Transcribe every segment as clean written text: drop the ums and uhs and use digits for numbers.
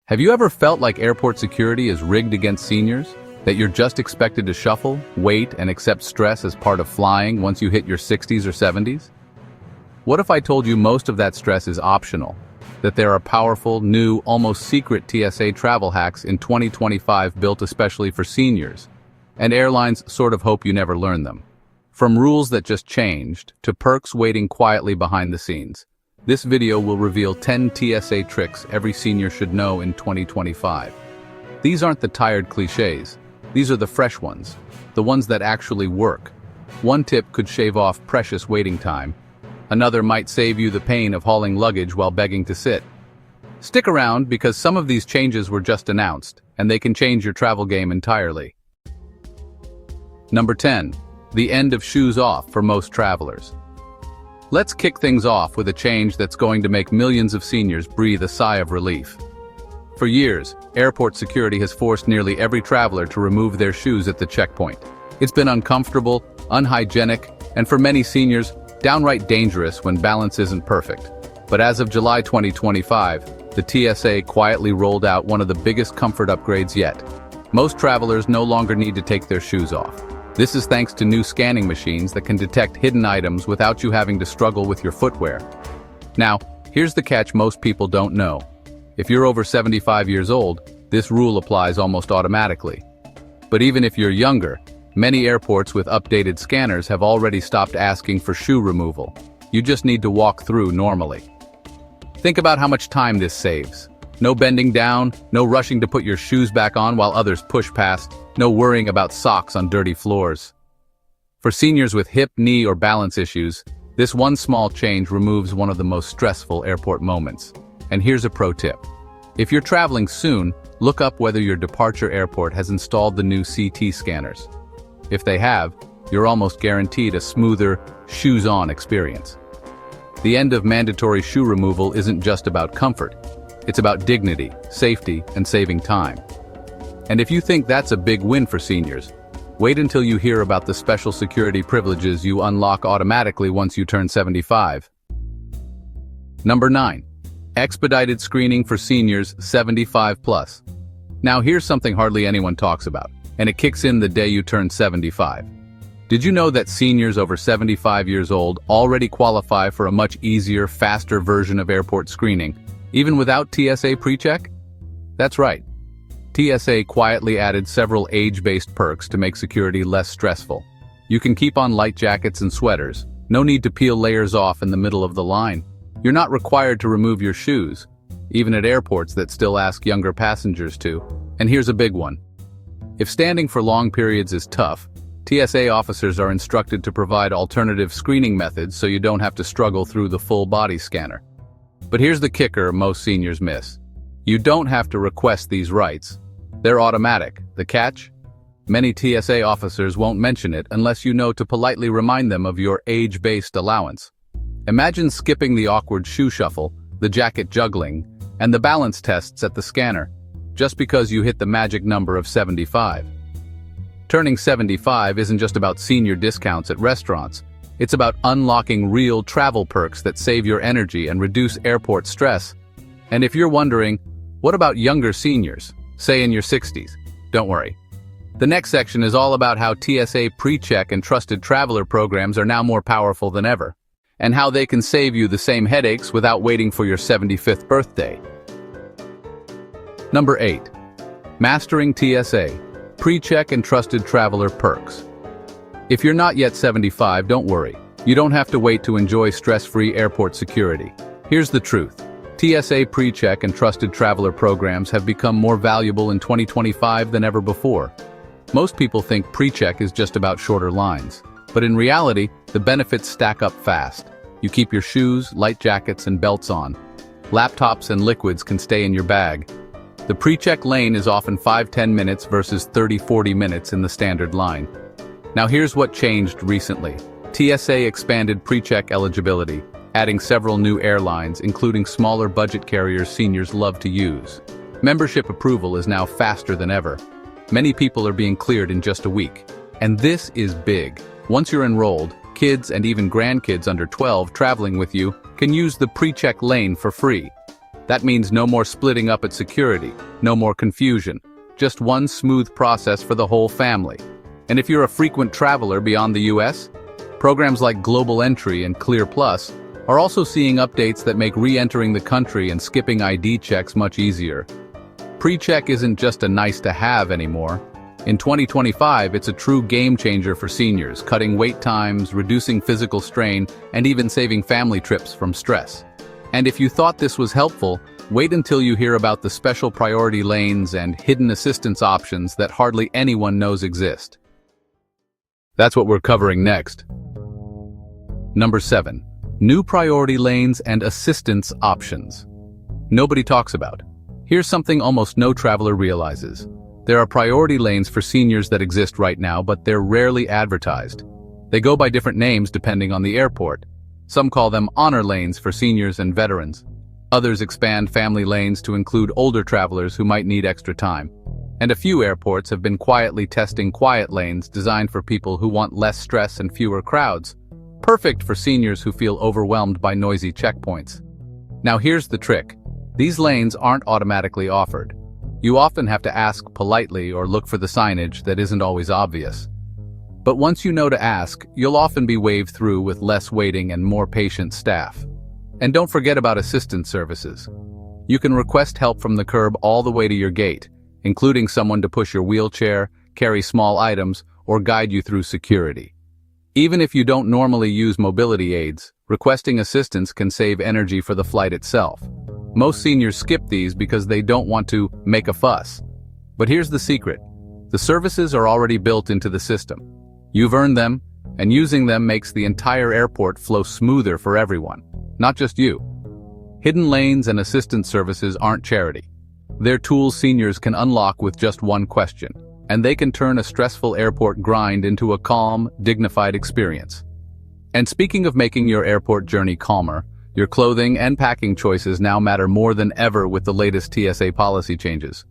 Have you ever felt like airport security is rigged against seniors? That you're just expected to shuffle, wait, and accept stress as part of flying once you hit your 60s or 70s? What if I told you most of that stress is optional? That there are powerful, new, almost secret TSA travel hacks in 2025 built especially for seniors, and airlines sort of hope you never learn them. From rules that just changed, to perks waiting quietly behind the scenes, this video will reveal 10 TSA tricks every senior should know in 2025. These aren't the tired cliches. These are the fresh ones, the ones that actually work. One tip could shave off precious waiting time. Another might save you the pain of hauling luggage while begging to sit. Stick around because some of these changes were just announced, and they can change your travel game entirely. Number 10. The end of shoes off for most travelers. Let's kick things off with a change that's going to make millions of seniors breathe a sigh of relief. For years, airport security has forced nearly every traveler to remove their shoes at the checkpoint. It's been uncomfortable, unhygienic, and for many seniors, downright dangerous when balance isn't perfect. But as of July 2025, the TSA quietly rolled out one of the biggest comfort upgrades yet. Most travelers no longer need to take their shoes off. This is thanks to new scanning machines that can detect hidden items without you having to struggle with your footwear. Now, here's the catch most people don't know. If you're over 75 years old, this rule applies almost automatically. But even if you're younger, many airports with updated scanners have already stopped asking for shoe removal. You just need to walk through normally. Think about how much time this saves. No bending down, no rushing to put your shoes back on while others push past, no worrying about socks on dirty floors. For seniors with hip, knee, or balance issues, this one small change removes one of the most stressful airport moments. And here's a pro tip. If you're traveling soon, look up whether your departure airport has installed the new CT scanners. If they have, you're almost guaranteed a smoother, shoes-on experience. The end of mandatory shoe removal isn't just about comfort. It's about dignity, safety, and saving time. And if you think that's a big win for seniors, wait until you hear about the special security privileges you unlock automatically once you turn 75. Number 9. Expedited screening for seniors 75 plus. Now here's something hardly anyone talks about, and it kicks in the day you turn 75. Did you know that seniors over 75 years old already qualify for a much easier, faster version of airport screening, even without TSA PreCheck? That's right. TSA quietly added several age-based perks to make security less stressful. You can keep on light jackets and sweaters. No need to peel layers off in the middle of the line. You're not required to remove your shoes, even at airports that still ask younger passengers to. And here's a big one. If standing for long periods is tough, TSA officers are instructed to provide alternative screening methods so you don't have to struggle through the full body scanner. But here's the kicker most seniors miss. You don't have to request these rights. They're automatic. The catch? Many TSA officers won't mention it unless you know to politely remind them of your age-based allowance. Imagine skipping the awkward shoe shuffle, the jacket juggling, and the balance tests at the scanner, just because you hit the magic number of 75. Turning 75 isn't just about senior discounts at restaurants. It's about unlocking real travel perks that save your energy and reduce airport stress. And if you're wondering, what about younger seniors, say in your 60s? Don't worry. The next section is all about how TSA PreCheck and trusted traveler programs are now more powerful than ever, and how they can save you the same headaches without waiting for your 75th birthday. Number 8. Mastering TSA PreCheck and trusted traveler perks. If you're not yet 75, don't worry. You don't have to wait to enjoy stress-free airport security. Here's the truth. TSA PreCheck and trusted traveler programs have become more valuable in 2025 than ever before. Most people think PreCheck is just about shorter lines. But in reality, the benefits stack up fast. You keep your shoes, light jackets, and belts on. Laptops and liquids can stay in your bag. The PreCheck lane is often 5-10 minutes versus 30-40 minutes in the standard line. Now here's what changed recently. TSA expanded PreCheck eligibility, adding several new airlines, including smaller budget carriers seniors love to use. Membership approval is now faster than ever. Many people are being cleared in just a week. And this is big. Once you're enrolled, kids and even grandkids under 12 traveling with you can use the PreCheck lane for free. That means no more splitting up at security, no more confusion, just one smooth process for the whole family. And if you're a frequent traveler beyond the US, programs like Global Entry and Clear Plus are also seeing updates that make re-entering the country and skipping ID checks much easier. PreCheck isn't just a nice-to-have anymore. In 2025, it's a true game-changer for seniors, cutting wait times, reducing physical strain, and even saving family trips from stress. And if you thought this was helpful, wait until you hear about the special priority lanes and hidden assistance options that hardly anyone knows exist. That's what we're covering next. Number 7. New priority lanes and assistance options. Nobody talks about. Here's something almost no traveler realizes. There are priority lanes for seniors that exist right now, but they're rarely advertised. They go by different names depending on the airport. Some call them honor lanes for seniors and veterans. Others expand family lanes to include older travelers who might need extra time. And a few airports have been quietly testing quiet lanes designed for people who want less stress and fewer crowds. Perfect for seniors who feel overwhelmed by noisy checkpoints. Now here's the trick. These lanes aren't automatically offered. You often have to ask politely or look for the signage that isn't always obvious. But once you know to ask, you'll often be waved through with less waiting and more patient staff. And don't forget about assistance services. You can request help from the curb all the way to your gate, including someone to push your wheelchair, carry small items, or guide you through security. Even if you don't normally use mobility aids, requesting assistance can save energy for the flight itself. Most seniors skip these because they don't want to make a fuss. But here's the secret. The services are already built into the system. You've earned them, and using them makes the entire airport flow smoother for everyone, not just you. Hidden lanes and assistance services aren't charity. They're tools seniors can unlock with just one question, and they can turn a stressful airport grind into a calm, dignified experience. And speaking of making your airport journey calmer, your clothing and packing choices now matter more than ever with the latest TSA policy changes.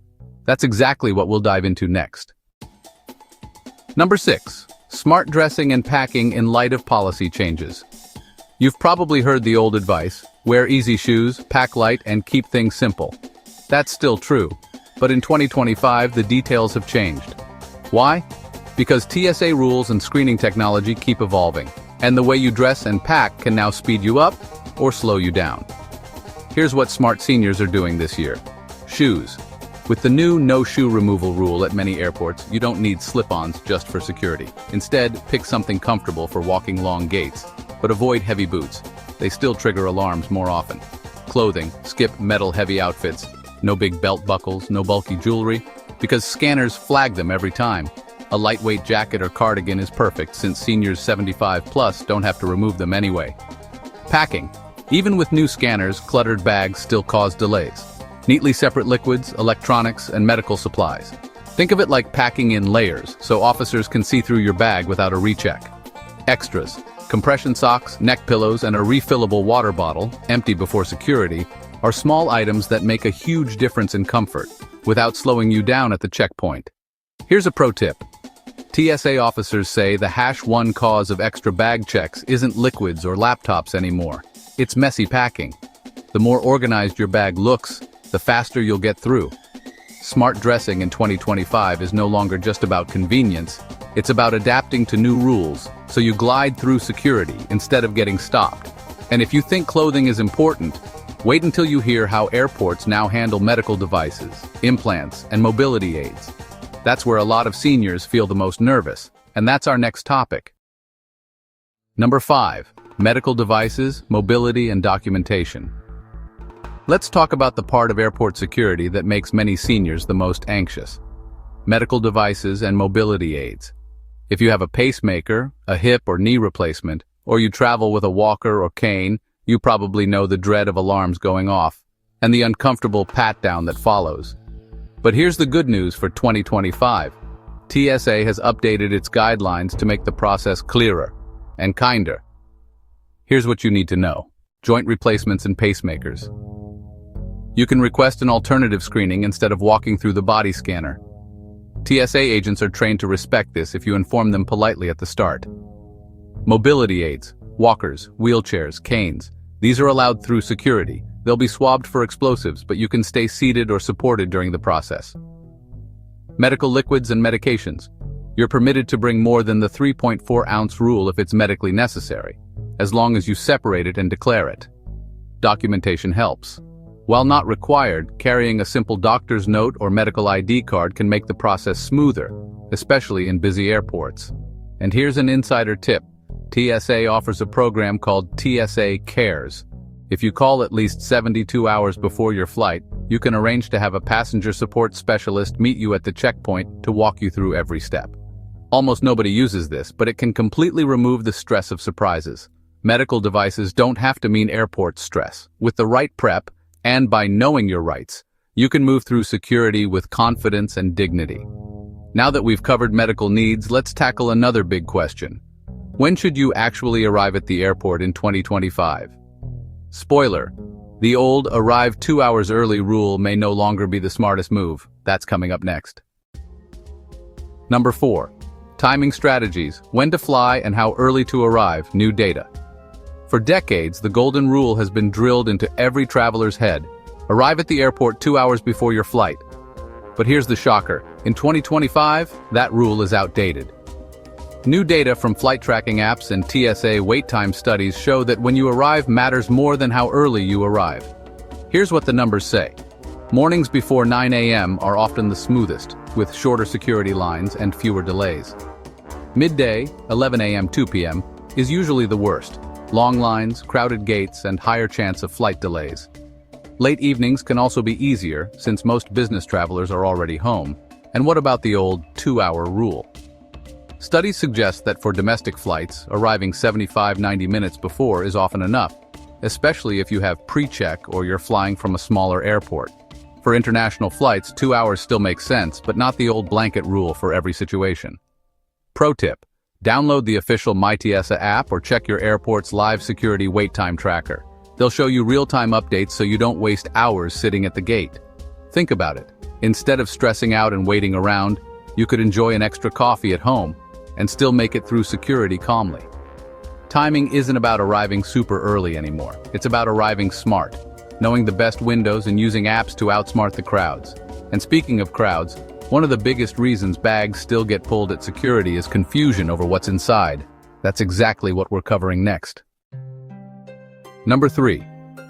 That's exactly what we'll dive into next. Number 6. Smart dressing and packing in light of policy changes. You've probably heard the old advice, wear easy shoes, pack light, and keep things simple. That's still true, but in 2025 the details have changed. Why? Because TSA rules and screening technology keep evolving, and the way you dress and pack can now speed you up or slow you down. Here's what smart seniors are doing this year. Shoes. With the new no-shoe removal rule at many airports, you don't need slip-ons just for security. Instead, pick something comfortable for walking long gates, but avoid heavy boots. They still trigger alarms more often. Clothing. Skip metal-heavy outfits. No big belt buckles, no bulky jewelry, because scanners flag them every time. A lightweight jacket or cardigan is perfect since seniors 75+ don't have to remove them anyway. Packing. Even with new scanners, cluttered bags still cause delays. Neatly separate liquids, electronics, and medical supplies. Think of it like packing in layers, so officers can see through your bag without a recheck. Extras. Compression socks, neck pillows, and a refillable water bottle, empty before security, are small items that make a huge difference in comfort, without slowing you down at the checkpoint. Here's a pro tip. TSA officers say the #1 cause of extra bag checks isn't liquids or laptops anymore. It's messy packing. The more organized your bag looks, the faster you'll get through. Smart dressing in 2025 is no longer just about convenience, it's about adapting to new rules, so you glide through security instead of getting stopped. And if you think clothing is important, wait until you hear how airports now handle medical devices, implants, and mobility aids. That's where a lot of seniors feel the most nervous, and that's our next topic. Number 5. Medical devices, mobility, and documentation. Let's talk about the part of airport security that makes many seniors the most anxious. Medical devices and mobility aids. If you have a pacemaker, a hip or knee replacement, or you travel with a walker or cane, you probably know the dread of alarms going off, and the uncomfortable pat-down that follows. But here's the good news for 2025. TSA has updated its guidelines to make the process clearer and kinder. Here's what you need to know. Joint replacements and pacemakers. You can request an alternative screening instead of walking through the body scanner. TSA agents are trained to respect this if you inform them politely at the start. Mobility aids, walkers, wheelchairs, canes. These are allowed through security, They'll be swabbed for explosives, but you can stay seated or supported during the process. Medical liquids and medications. You're permitted to bring more than the 3.4-ounce rule if it's medically necessary, as long as you separate it and declare it. Documentation helps. While not required, carrying a simple doctor's note or medical ID card can make the process smoother, especially in busy airports. And here's an insider tip. TSA offers a program called TSA Cares. If you call at least 72 hours before your flight, you can arrange to have a passenger support specialist meet you at the checkpoint to walk you through every step. Almost nobody uses this, but it can completely remove the stress of surprises. Medical devices don't have to mean airport stress. With the right prep, and by knowing your rights, you can move through security with confidence and dignity. Now that we've covered medical needs, let's tackle another big question. When should you actually arrive at the airport in 2025? Spoiler, the old arrive 2 hours early rule may no longer be the smartest move. That's coming up next. Number 4. Timing strategies, when to fly and how early to arrive, new data. For decades, the golden rule has been drilled into every traveler's head. Arrive at the airport 2 hours before your flight. But here's the shocker. In 2025, that rule is outdated. New data from flight tracking apps and TSA wait time studies show that when you arrive matters more than how early you arrive. Here's what the numbers say. Mornings before 9 a.m. are often the smoothest, with shorter security lines and fewer delays. Midday, 11 a.m. 2 p.m., is usually the worst. Long lines, crowded gates, and higher chance of flight delays. Late evenings can also be easier, since most business travelers are already home. And what about the old 2-hour rule? Studies suggest that for domestic flights, arriving 75-90 minutes before is often enough, especially if you have PreCheck or you're flying from a smaller airport. For international flights, 2 hours still makes sense, but not the old blanket rule for every situation. Pro tip: download the official MyTSA app or check your airport's live security wait time tracker. They'll show you real-time updates so you don't waste hours sitting at the gate. Think about it. Instead of stressing out and waiting around, you could enjoy an extra coffee at home and still make it through security calmly. Timing isn't about arriving super early anymore. It's about arriving smart, knowing the best windows and using apps to outsmart the crowds. And speaking of crowds, one of the biggest reasons bags still get pulled at security is confusion over what's inside. That's exactly what we're covering next. Number 3.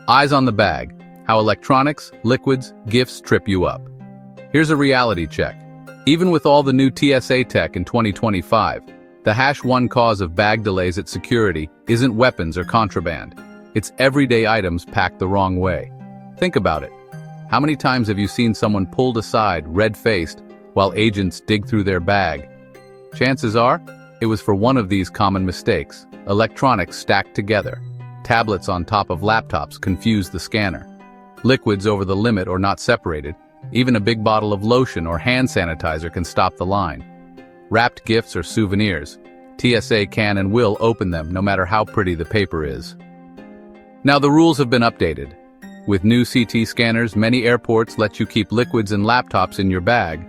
Eyes on the bag. How electronics, liquids, gifts trip you up. Here's a reality check. Even with all the new TSA tech in 2025, the #1 cause of bag delays at security isn't weapons or contraband. It's everyday items packed the wrong way. Think about it. How many times have you seen someone pulled aside, red-faced, while agents dig through their bag? Chances are, it was for one of these common mistakes. Electronics stacked together. Tablets on top of laptops confuse the scanner. Liquids over the limit or not separated. Even a big bottle of lotion or hand sanitizer can stop the line. Wrapped gifts or souvenirs. TSA can and will open them no matter how pretty the paper is. Now the rules have been updated. With new CT scanners, many airports let you keep liquids and laptops in your bag,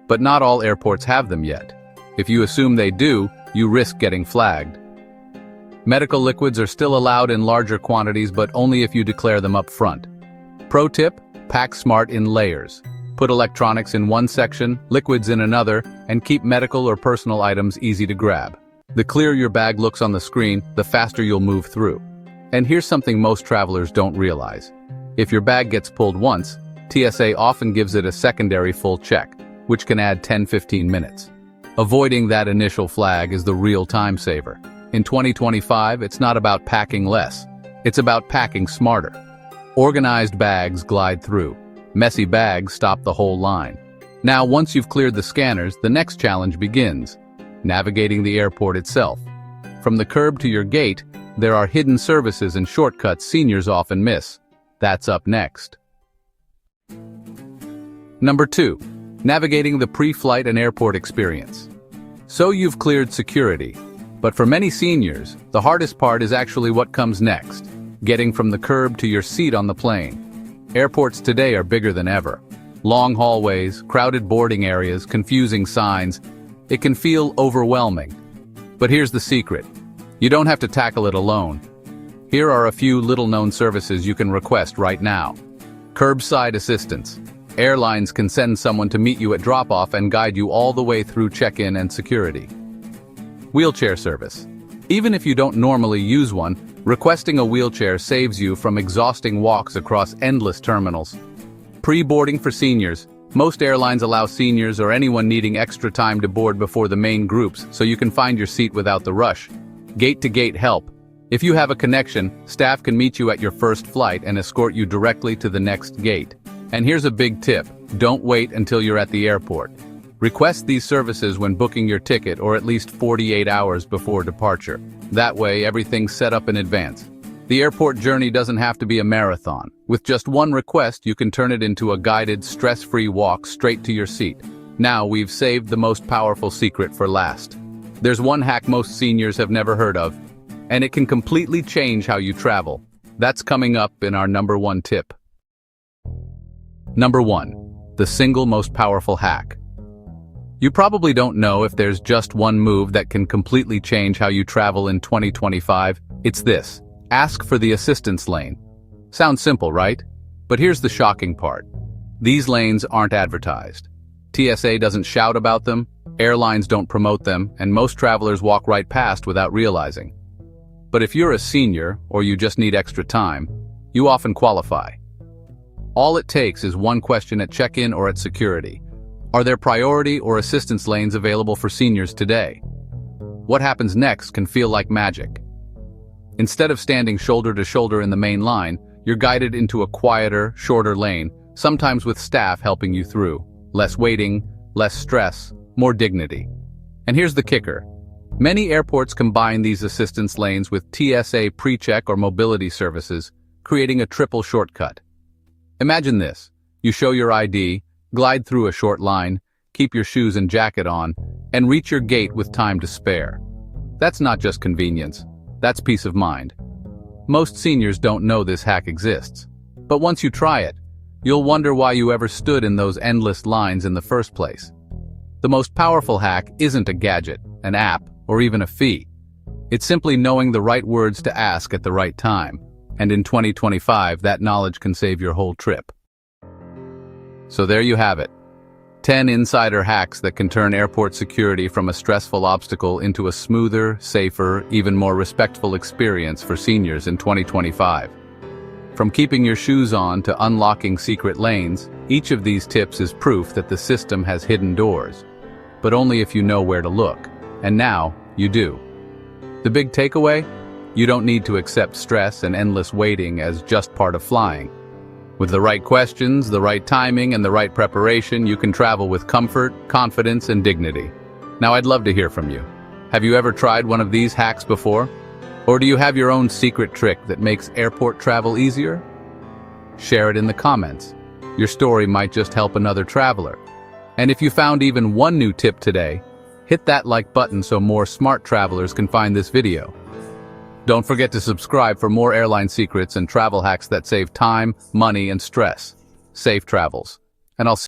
but not all airports have them yet. If you assume they do, you risk getting flagged. Medical liquids are still allowed in larger quantities, but only if you declare them up front. Pro tip: pack smart in layers. Put electronics in one section, liquids in another, and keep medical or personal items easy to grab. The clearer your bag looks on the screen, the faster you'll move through. And here's something most travelers don't realize. If your bag gets pulled once, TSA often gives it a secondary full check, which can add 10-15 minutes. Avoiding that initial flag is the real time saver. In 2025, it's not about packing less. It's about packing smarter. Organized bags glide through. Messy bags stop the whole line. Now, once you've cleared the scanners, the next challenge begins: navigating the airport itself. From the curb to your gate, there are hidden services and shortcuts seniors often miss. That's up next. Number 2. Navigating the pre-flight and airport experience. So you've cleared security, but for many seniors, the hardest part is actually what comes next: getting from the curb to your seat on the plane. Airports today are bigger than ever. Long hallways, crowded boarding areas, confusing signs. It can feel overwhelming. But here's the secret. You don't have to tackle it alone. Here are a few little-known services you can request right now. Curbside assistance. Airlines can send someone to meet you at drop-off and guide you all the way through check-in and security. Wheelchair service. Even if you don't normally use one, requesting a wheelchair saves you from exhausting walks across endless terminals. Pre-boarding for seniors. Most airlines allow seniors or anyone needing extra time to board before the main groups so you can find your seat without the rush. Gate-to-gate help. If you have a connection, staff can meet you at your first flight and escort you directly to the next gate. And here's a big tip: don't wait until you're at the airport. Request these services when booking your ticket or at least 48 hours before departure. That way, everything's set up in advance. The airport journey doesn't have to be a marathon. With just one request, you can turn it into a guided, stress-free walk straight to your seat. Now we've saved the most powerful secret for last. There's one hack most seniors have never heard of, and it can completely change how you travel. That's coming up in our number 1 tip. Number 1. The single most powerful hack. You probably don't know if there's just one move that can completely change how you travel in 2025. It's this: ask for the assistance lane. Sounds simple, right? But here's the shocking part. These lanes aren't advertised. TSA doesn't shout about them, airlines don't promote them, and most travelers walk right past without realizing. But if you're a senior, or you just need extra time, you often qualify. All it takes is one question at check-in or at security. Are there priority or assistance lanes available for seniors today? What happens next can feel like magic. Instead of standing shoulder to shoulder in the main line, you're guided into a quieter, shorter lane, sometimes with staff helping you through. Less waiting, less stress, more dignity. And here's the kicker. Many airports combine these assistance lanes with TSA PreCheck or mobility services, creating a triple shortcut. Imagine this: you show your ID, glide through a short line, keep your shoes and jacket on, and reach your gate with time to spare. That's not just convenience, that's peace of mind. Most seniors don't know this hack exists, but once you try it, you'll wonder why you ever stood in those endless lines in the first place. The most powerful hack isn't a gadget, an app, or even a fee. It's simply knowing the right words to ask at the right time, and in 2025, that knowledge can save your whole trip. So there you have it. 10 insider hacks that can turn airport security from a stressful obstacle into a smoother, safer, even more respectful experience for seniors in 2025. From keeping your shoes on to unlocking secret lanes, each of these tips is proof that the system has hidden doors. But only if you know where to look. And now, you do. The big takeaway? You don't need to accept stress and endless waiting as just part of flying. With the right questions, the right timing, and the right preparation, you can travel with comfort, confidence, and dignity. Now, I'd love to hear from you. Have you ever tried one of these hacks before? Or do you have your own secret trick that makes airport travel easier? Share it in the comments. Your story might just help another traveler. And if you found even one new tip today, hit that like button so more smart travelers can find this video. Don't forget to subscribe for more airline secrets and travel hacks that save time, money, and stress. Safe travels. And I'll see